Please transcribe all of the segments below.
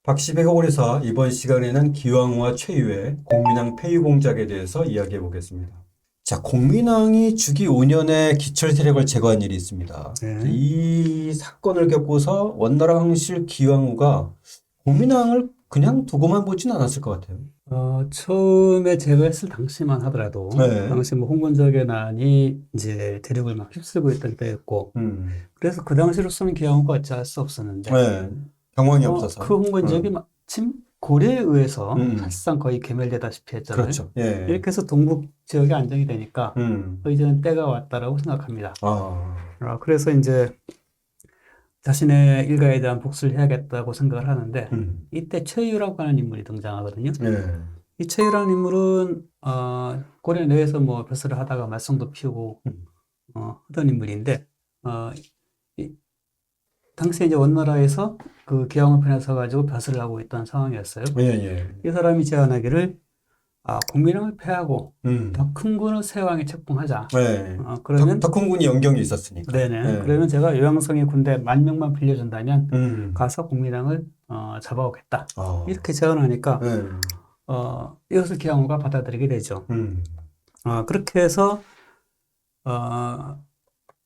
박시배 호골이사 이번 시간에는 기왕후와 최유의 공민왕 폐위 공작에 대해서 이야기해 보겠습니다. 자, 공민왕이 주기 5년에 기철 세력을 제거한 일이 있습니다. 네. 이 사건을 겪고서 원나라 황실 기왕후가 공민왕을 그냥 두고만 보진 않았을 것 같아요. 처음에 제거했을 당시만 하더라도, 네. 당시 뭐 홍건적의 난이 이제 대륙을 막 휩쓸고 있던 때였고, 그래서 그 당시로서는 기왕후가 어찌할 수 없었는데, 네. 경황이 없어서. 그 홍건적이 마침 고려에 의해서 음. 사실상 거의 괴멸되다시피 했잖아요. 그렇죠. 예. 이렇게 해서 동북 지역이 안정이 되니까, 이제는 때가 왔다라고 생각합니다. 그래서 이제 자신의 일가에 대한 복수를 해야겠다고 생각을 하는데, 이때 최유라고 하는 인물이 등장하거든요. 예. 이 최유라는 인물은 고려 내에서 뭐 벼슬을 하다가 말썽도 피우고 하던 인물인데, 이, 당시에 이제 원나라에서 그 기왕후 편에 서가지고 벼슬을 하고 있던 상황이었어요. 예, 예. 이 사람이 제안하기를 공민왕을 패하고 더 큰 군을 세왕에 책봉하자. 네. 그러면 덕훈군이 연경이 있었으니까. 네네. 네. 그러면 제가 요양성의 군대 10,000명만 빌려준다면 가서 공민왕을 잡아오겠다. 이렇게 제안하니까 네. 이것을 기왕후가 받아들이게 되죠. 그렇게 해서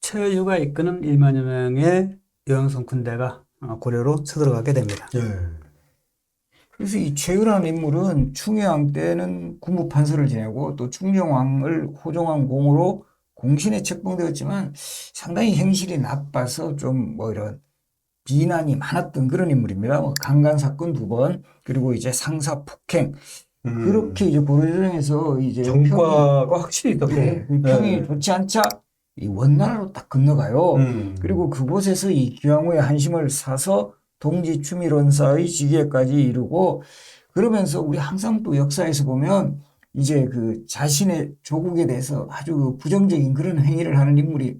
최유가 이끄는 10,000여 명의 요양성 군대가 고려로 쳐들어가게 됩니다. 예. 그래서 이 최유라는 인물은 충의왕 때는 군부 판서를 지내고 또 충정왕을 호종왕 공으로 공신에 책봉되었지만 상당히 행실이 나빠서 좀 뭐 이런 비난이 많았던 그런 인물입니다. 뭐 강간 사건 2번 그리고 이제 상사 폭행 그렇게 이제 고려정에서 이제 정과가 확실히 있었고 평이 좋지 않자 이 원나라로 딱 건너가요. 그리고 그곳에서 이 기왕후의 한심을 사서 동지 추미론사의 직위에까지 이르고 그러면서 우리 항상 또 역사에서 보면 이제 그 자신의 조국에 대해서 아주 그 부정적인 그런 행위를 하는 인물이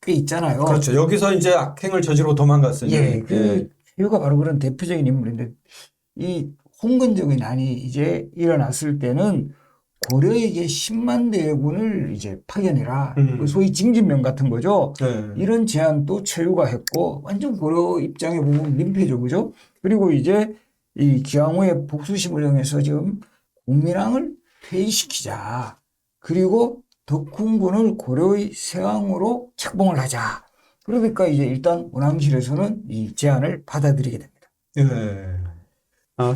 꽤 있잖아요. 그렇죠. 여기서 이제 악행을 저지르고 도망갔으니. 예, 최유가 바로 그런 대표적인 인물인데 이 홍건적의 난이 이제 일어났을 때는 고려에게 10만 대군을 이제 파견해라. 소위 징진명 같은 거죠. 네. 이런 제안도 최유가 했고 완전 고려 입장에 보면 민폐죠. 그죠? 그리고 이제 이 기왕후의 복수심을 이용해서 지금 공민왕을 폐위시키자. 그리고 덕훈군을 고려의 세왕으로 책봉을 하자. 그러니까 이제 일단 원왕실에서는 이 제안을 받아들이게 됩니다. 예.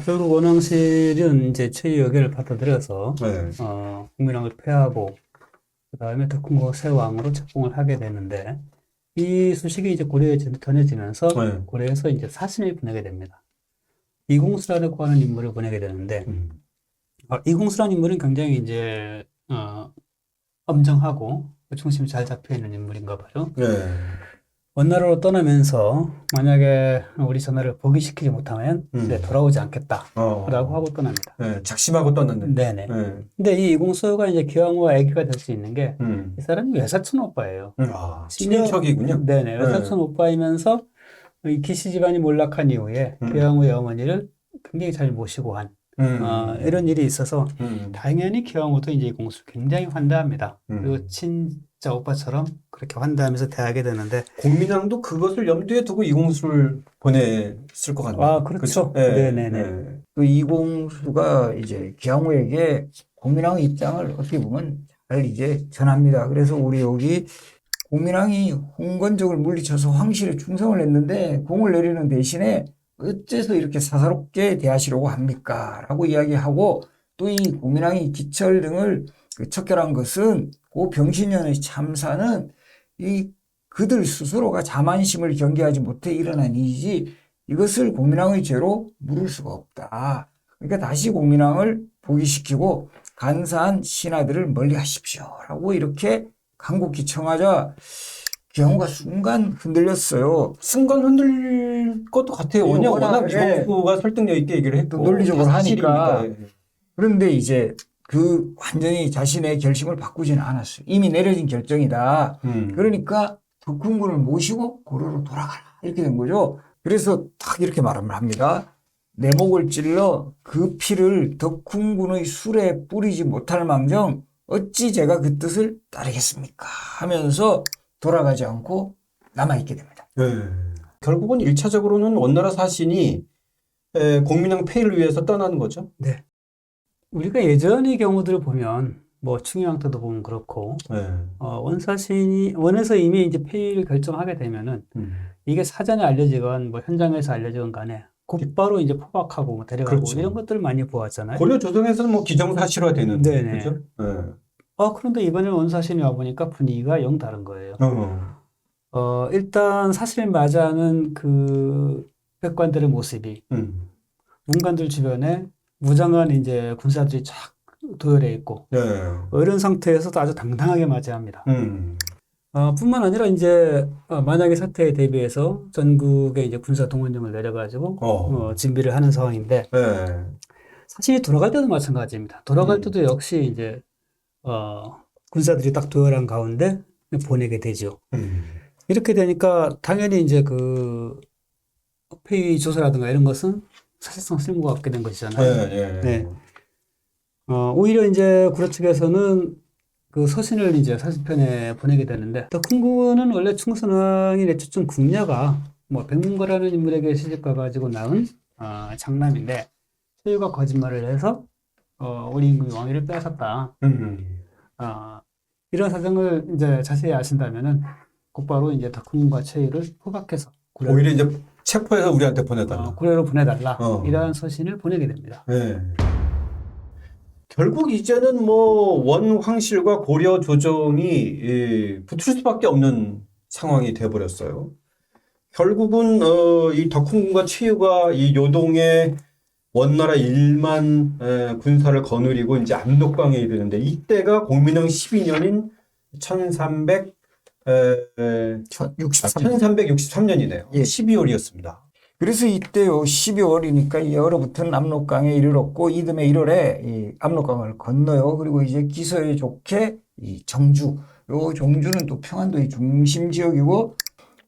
결국 원왕실은 이제 최유 의견을 받아들여서 네. 공민왕을 폐하고 그 다음에 덕훈군 세왕으로 책봉을 하게 되는데 이 소식이 이제 고려에 전해지면서 네. 고려에서 이제 사신을 보내게 됩니다. 이공수라고 하는 인물을 보내게 되는데 이공수라는 인물은 굉장히 이제 엄정하고 중심이 잘 잡혀 있는 인물인가 봐요. 네. 원나라로 떠나면서 만약에 우리 전하를 복위시키지 못하면 이제 돌아오지 않겠다라고 하고 떠납니다. 네. 작심하고 떴는데. 네네. 네. 근데 이 이공수가 이제 기왕후와 애기가 될 수 있는 게 이 사람이 외사촌 오빠예요. 친인척이군요. 네네. 외사촌 오빠이면서 이 기씨 집안이 몰락한 이후에 기왕후의 어머니를 굉장히 잘 모시고 한 이런 일이 있어서 당연히 기왕후도 이제 이공수를 굉장히 환대합니다. 그리고 친자 오빠처럼 그렇게 환대하면서 대하게 되는데 공민왕도 그것을 염두에 두고 이공수를 보냈을 것 같네요. 그렇죠. 네. 네네네. 그 이공수가 이제 기왕후에게 공민왕의 입장을 어떻게 보면 잘 이제 전합니다. 그래서 우리 여기 공민왕이 홍건적을 물리쳐서 황실에 충성을 했는데 공을 내리는 대신에 어째서 이렇게 사사롭게 대하시려고 합니까? 라고 이야기하고 또 이 공민왕이 기철 등을 척결한 것은 그 병신년의 참사는 이 그들 스스로가 자만심을 경계하지 못해 일어난 일이지 이것을 공민왕의 죄로 물을 수가 없다. 그러니까 다시 공민왕을 복위시키고 간사한 신하들을 멀리 하십시오. 라고 이렇게 간곡히 청하자 기왕후가 순간 흔들렸어요. 순간 흔들릴 것도 같아요. 워낙 이공수가 설득력 있게 얘기를 했고. 논리적으로 하니까. 사실이니까. 그런데 이제 그 완전히 자신의 결심을 바꾸지는 않았어요. 이미 내려진 결정이다. 그러니까 덕훈군을 모시고 고려로 돌아가라. 이렇게 된 거죠. 그래서 딱 이렇게 말을 합니다. 내 목을 찔러 그 피를 덕훈군의 술에 뿌리지 못할 망정 어찌 제가 그 뜻을 따르겠습니까? 하면서 돌아가지 않고 남아있게 됩니다. 네. 결국은 1차적으로는 원나라 사신이 공민왕 폐위를 위해서 떠나는 거죠. 네. 우리가 예전의 경우들을 보면 뭐 충의왕 때도 보면 그렇고 네. 원사신이 원에서 이미 이제 폐위를 결정하게 되면은 이게 사전에 알려지건 뭐 현장에서 알려지건 간에 곧바로 이제 포박하고 뭐 데려가고 그렇죠. 이런 것들을 많이 보았잖아요. 고려 조정에서는 뭐 기정사실화 되는 네네. 거죠. 네. 그런데 이번에 원사신이 와보니까 분위기가 영 다른 거예요. 일단 사실 맞이하는 그 백관들의 모습이 문관들 주변에 무장한 이제 군사들이 쫙 도열해 있고 네. 이런 상태에서도 아주 당당하게 맞이합니다. 뿐만 아니라 이제 만약의 사태에 대비해서 전국에 이제 군사 동원령을 내려가지고 진비를 하는 상황인데 네. 사실 돌아갈 때도 마찬가지입니다. 돌아갈 때도 역시 이제 군사들이 딱 도열한 가운데 보내게 되죠. 이렇게 되니까 당연히 이제 그 폐위 조서라든가 이런 것은 사실상 쓸모가 없게 된 것이잖아요. 네. 오히려 이제 구려 측에서는 그 서신을 이제 사신편에 보내게 되는데 덕훈군은 원래 충선왕이 내쫓은 궁녀가 뭐 백문거라는 인물에게 시집가 가지고 낳은 장남인데 최유가 거짓말을 해서 우리 임금이 왕위를 빼앗았다. 이런 사정을 이제 자세히 아신다면은 곧바로 이제 덕훈과 최유를 포박해서 오히려 이제 체포해서 우리한테 보내달라. 구례로 보내달라. 이러한 서신을 보내게 됩니다. 네. 결국 이제는 뭐 원황실과 고려 조정이 붙을 수밖에 없는 상황이 돼버렸어요. 결국은 이 덕훈군과 최유가 이 요동의 원나라 1만 군사를 거느리고 이제 압록강에 이르는데 이때가 공민왕 12년인 1363년이네요. 예. 12월이었습니다. 그래서 이때요 12월이니까 이 얼어붙은 압록강에 이르렀고 이듬해 1월에 이 압록강을 건너요. 그리고 이제 기서에 좋게 이 정주, 요 정주는 또 평안도의 중심 지역이고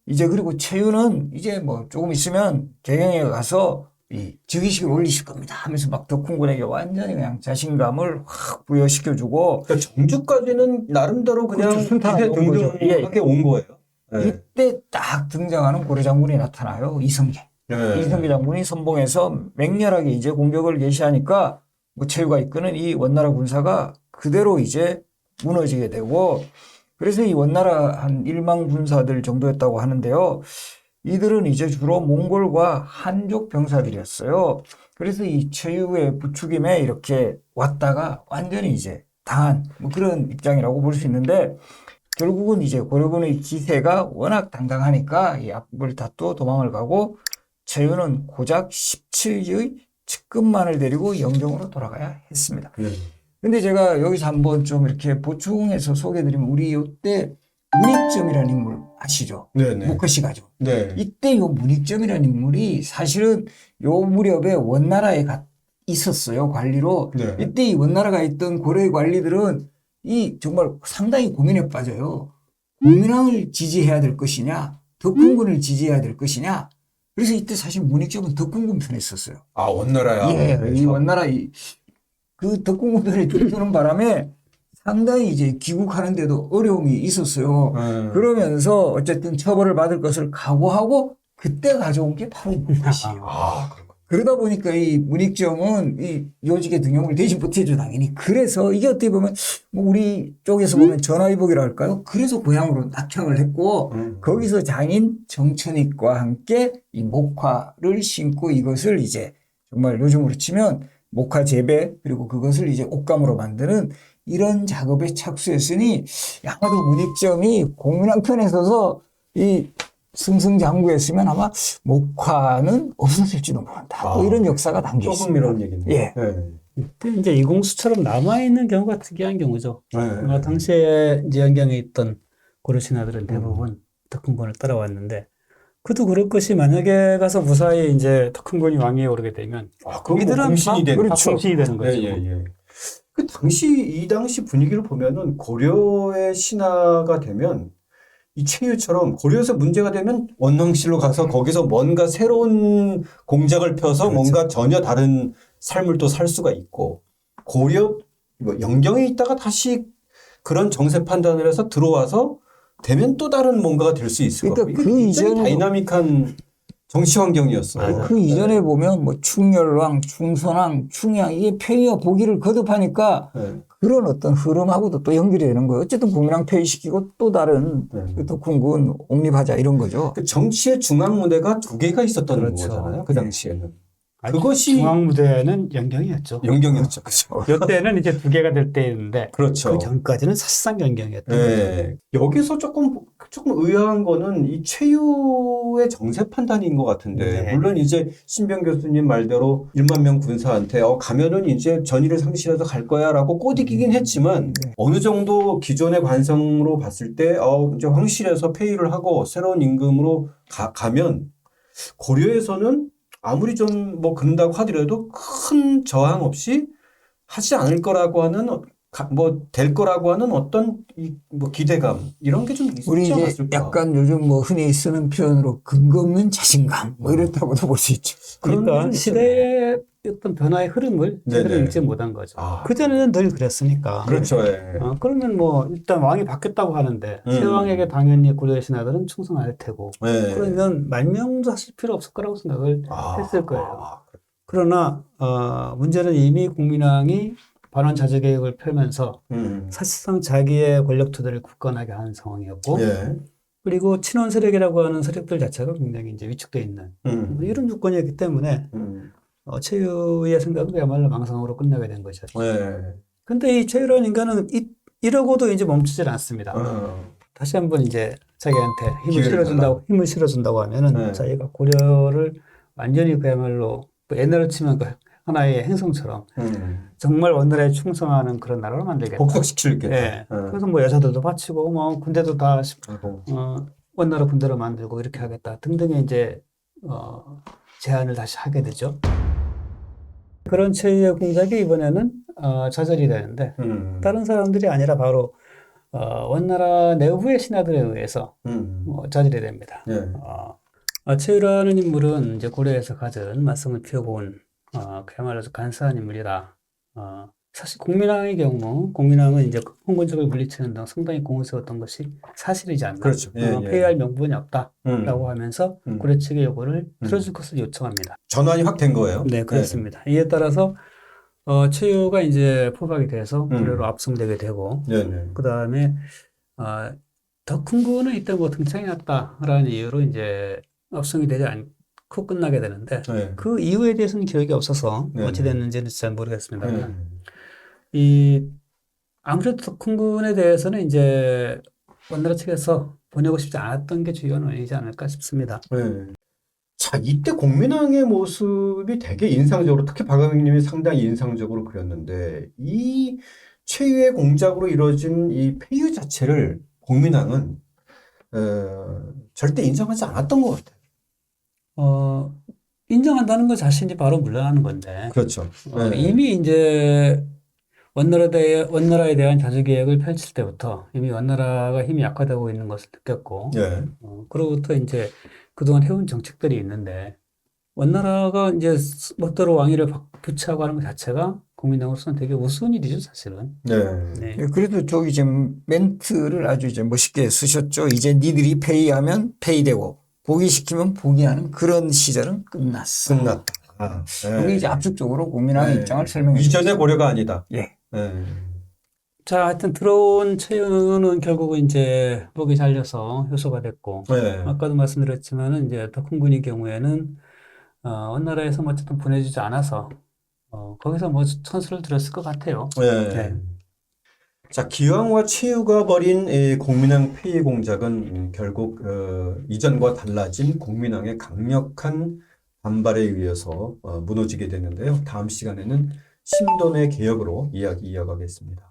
이제 그리고 최유는 이제 뭐 조금 있으면 개경에 가서 이 즉위식을 올리실 겁니다 하면서 막 덕훈군에게 완전히 그냥 자신감을 확 부여시켜주고 그러니까 정주까지는 나름대로 그냥 그렇죠. 순탄하게 온 거죠. 등등하게 온 거예요. 네. 이때 딱 등장하는 고려 장군이 나타나요. 이성계. 네. 이성계 장군이 선봉해서 맹렬하게 이제 공격을 개시하니까 뭐 최유가 이끄는 이 원나라 군사가 그대로 이제 무너지게 되고 그래서 이 원나라 한 1만 군사들 정도였다고 하는데요. 이들은 이제 주로 몽골과 한족 병사들이었어요. 그래서 이 최유의 부추김에 이렇게 왔다가 완전히 이제 당한 뭐 그런 입장이라고 볼 수 있는데 결국은 이제 고려군의 기세가 워낙 당당하니까 이 앞을 닫고 도망을 가고 최유는 고작 17지의 측근만을 데리고 영종으로 돌아가야 했습니다. 근데 제가 여기서 한번 좀 이렇게 보충해서 소개해드리면 우리 이때 문익점이라는 인물 아시죠? 네네. 목화씨 가족. 네. 이때 요 문익점이라는 인물이 사실은 요 무렵에 원나라에 있었어요. 관리로. 네. 이때 이 원나라가 있던 고려의 관리들은 이 정말 상당히 고민에 빠져요. 공민왕을 지지해야 될 것이냐, 덕훈군을 지지해야 될 것이냐. 그래서 이때 사실 문익점은 덕훈군 편에 있었어요. 아, 원나라야. 예, 이 원나라 그 덕훈군 편에 들어서는 바람에 상당히 이제 귀국하는데도 어려움이 있었어요. 그러면서 어쨌든 처벌을 받을 것을 각오하고 그때 가져온 게 바로 이 문화시예요. 그러다 보니까 이 문익점은 이 요직에 등용을 되지 못해죠, 당연히. 그래서 이게 어떻게 보면 뭐 우리 쪽에서 보면 전화위복이라 할까요? 그래서 고향으로 낙향을 했고 거기서 장인 정천익과 함께 이 목화를 심고 이것을 이제 정말 요즘으로 치면 목화 재배 그리고 그것을 이제 옷감으로 만드는 이런 작업에 착수했으니 아마도 문익점이 공민왕 편에 서서 이 승승장구했으면 아마 목화는 없어질지도 모른다. 뭐 이런 역사가 담겨 있습니다. 조금 이런 얘기네요. 예. 그때 이제 이공수처럼 남아있는 경우가 특이한 경우죠. 당시에 이제 영경에 있던 고려 신하들은 대부분 덕훈군을 따라왔는데 그도 그럴 것이 만약에 가서 무사히 이제 덕훈군이 왕위에 오르게 되면 이들은 공신이 되는 그렇죠. 공신이 되는 거죠. 이 당시 분위기를 보면은 고려의 신하가 되면 이 최유처럼 고려에서 문제가 되면 원왕실로 가서 거기서 뭔가 새로운 공작을 펴서 뭔가 전혀 다른 삶을 또 살 수가 있고 고려 영경에 있다가 다시 그런 정세 판단을 해서 들어와서 되면 또 다른 뭔가가 될 수 있을 것 같아요. 그러니까 그 굉장히 이전에 다이나믹한 정치 환경이었어요. 맞아요. 그 이전에 보면 뭐 충렬왕, 충선왕, 충양 이게 폐위와 복위를 거듭하니까 네. 그런 어떤 흐름하고도 또 연결이 되는 거예요. 어쨌든 국민왕 폐위시키고 또 다른 네. 덕훈군 옹립하자 이런 거죠. 그 정치의 중앙 무대가 두 개가 있었던 그렇죠. 거잖아요. 그 당시에는. 아주 그것이 중앙무대는 연경이었죠. 연경이었죠. 그렇죠. 이때는 이제 두 개가 될 때였는데 그렇죠. 그 전까지는 사실상 연경이었던 거죠. 네. 여기서 조금 의아한 거는 이 최유의 정세 판단인 것 같은데, 네. 물론 이제 신병 교수님 말대로 1만 명 군사한테 가면은 이제 전의를 상실해서 갈 거야라고 꼬드기긴 했지만 어느 정도 기존의 관성으로 봤을 때 이제 황실에서 폐위를 하고 새로운 임금으로 가면 고려에서는 아무리 좀 뭐 그런다고 하더라도 큰 저항 없이 하지 않을 거라고 하는 뭐 될 거라고 하는 어떤 뭐 기대감 이런 게 좀 우리 있지 이제 않았을까? 약간 요즘 뭐 흔히 쓰는 표현으로 근거 없는 자신감 뭐 이렇다고도 볼 수 있죠. 그러니까 시대의 어떤 변화의 흐름을 제대로 네네. 읽지 못한 거죠. 아. 그전에는 늘 그랬으니까. 그렇죠. 예. 그러면 뭐 일단 왕이 바뀌었다고 하는데 새 음. 왕에게 당연히 고려의 신하들은 충성할 테고 예. 그러면 말명도 하실 필요 없을 거라고 생각을 했을 거예요. 그러나 문제는 이미 국민왕이 반환 자주 계획을 펴면서 사실상 자기의 권력 투대를 굳건하게 하는 상황이었고 예. 그리고 친원 세력이라고 하는 세력들 자체가 굉장히 이제 위축돼 있는 이런 조건이었기 때문에 최유의 생각은 그야말로 망상으로 끝나게 된 것이죠. 예. 근데 이 최유라는 인간은 이러고도 이제 멈추질 않습니다. 다시 한번 이제 자기한테 힘을 실어준다고 하면은 네. 자기가 고려를 완전히 그야말로 옛날로 치면 그 하나의 행성처럼 정말 원나라에 충성하는 그런 나라로 만들겠다. 복속시키겠다. 예. 그래서 뭐 여자들도 바치고 뭐 군대도 다 원나라 군대로 만들고 이렇게 하겠다 등등의 이제 제안을 다시 하게 되죠. 그런 최유의 공작이 이번에는 좌절이 되는데 다른 사람들이 아니라 바로 원나라 내부의 신하들에 의해서 좌절이 됩니다. 예. 최유라는 인물은 이제 고려에서 갖은 말썽을 피우고 온 그야말로 간사한 인물이라 사실 국민왕의 경우 국민왕은 이제 홍건적을 물리치는 등 상당히 공을 세웠던 것이 사실이지 않나. 그렇죠. 예, 예. 폐위할 명분이 없다라고 하면서 고려 측의 요구를 들어줄 것을 요청합니다. 전환이 확 된 거예요. 네, 그렇습니다. 이에 따라서 최유가 이제 포박이 돼서 고려로 압송되게 되고 그 다음에 덕훈군은 이때 뭐 등창이 났다라는 이유로 이제 압송이 되지 않고 끝나게 되는데 그 이유에 대해서는 기억이 없어서 어찌 됐는지는 잘 모르겠습니다. 아무래도 덕훈군에 대해서는 이제 원나라 측에서 보내고 싶지 않았던 게 주요한 원인이지 않을까 싶습니다. 자, 이때 공민왕의 모습이 되게 인상적으로, 특히 박왕님이 상당히 인상적으로 그렸는데, 이 최유의 공작으로 이루어진 이 폐유 자체를 공민왕은 절대 인정하지 않았던 것 같아요. 인정한다는 것 자신이 바로 물러나는 건데. 그렇죠. 이미 이제 원나라에 대한 자주 계획을 펼칠 때부터 이미 원나라가 힘이 약화되고 있는 것을 느꼈고, 그로부터 이제 그동안 해온 정책들이 있는데, 원나라가 이제 멋대로 왕위를 부채하고 하는 것 자체가 국민당으로서는 되게 우스운 일이죠, 사실은. 네. 그래도 저기 지금 멘트를 아주 이제 멋있게 쓰셨죠. 이제 니들이 폐위하면 폐위되고, 복위시키면 복위하는 그런 시절은 끝났어. 끝났다. 여기 이제 압축적으로 국민왕의 입장을 설명해 주셨어요. 이전의 고려가 아니다. 자, 하여튼 들어온 최유는 결국은 이제 목이 잘려서 효소가 됐고, 아까도 말씀드렸지만은 이제 덕훈군의 경우에는 원나라에서 뭐 어쨌든 보내주지 않아서 거기서 뭐 천수를 들었을 것 같아요. 자, 기왕과 최유가 벌인 이 공민왕 폐위 공작은 결국 이전과 달라진 공민왕의 강력한 반발에 의해서 무너지게 되는데요. 다음 시간에는 심돈의 개혁으로 이야기 이어가겠습니다.